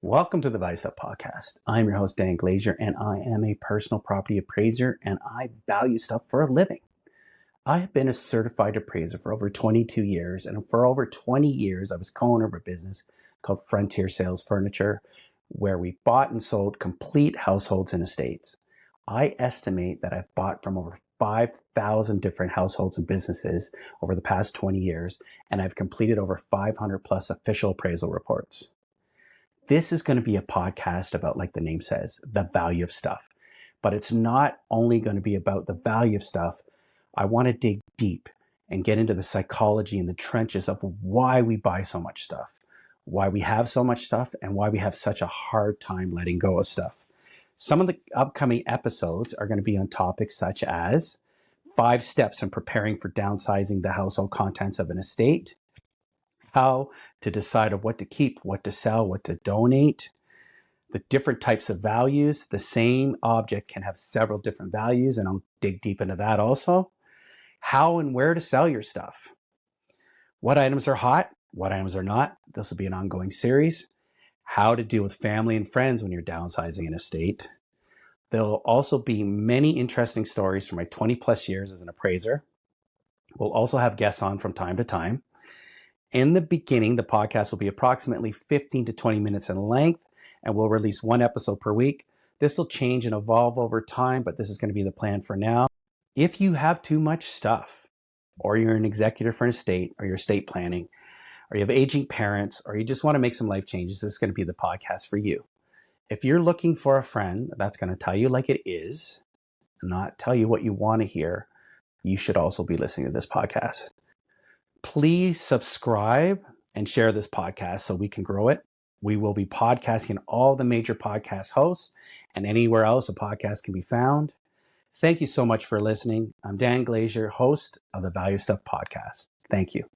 Welcome to the Value Stuff Podcast. I'm your host, Dan Glazier, and I am a personal property appraiser, and I value stuff for a living. I have been a certified appraiser for over 22 years, and for over 20 years, I was co-owner of a business called Frontier Sales Furniture, where we bought and sold complete households and estates. I estimate that I've bought from over 5,000 different households and businesses over the past 20 years, and I've completed over 500 plus official appraisal reports. This is going to be a podcast about, like the name says, the value of stuff. But it's not only going to be about the value of stuff. I want to dig deep and get into the psychology and the trenches of why we buy so much stuff, why we have so much stuff, and why we have such a hard time letting go of stuff. Some of the upcoming episodes are going to be on topics such as 5 steps in preparing for downsizing the household contents of an estate, how to decide on what to keep, what to sell, what to donate, the different types of values. The same object can have several different values, and I'll dig deep into that also. How and where to sell your stuff. What items are hot, what items are not. This will be an ongoing series. How to deal with family and friends when you're downsizing an estate. There'll also be many interesting stories from my 20 plus years as an appraiser. We'll also have guests on from time to time. In the beginning, the podcast will be approximately 15 to 20 minutes in length, and we'll release 1 episode per week. This will change and evolve over time, but this is going to be the plan for now. If you have too much stuff, or you're an executive for an estate, or you're estate planning, or you have aging parents, or you just want to make some life changes, this is going to be the podcast for you. If you're looking for a friend that's going to tell you like it is, not tell you what you want to hear, you should also be listening to this podcast. Please subscribe and share this podcast so we can grow it. We will be podcasting all the major podcast hosts and anywhere else a podcast can be found. Thank you so much for listening. I'm Dan Glazier, host of the Value Stuff Podcast. Thank you.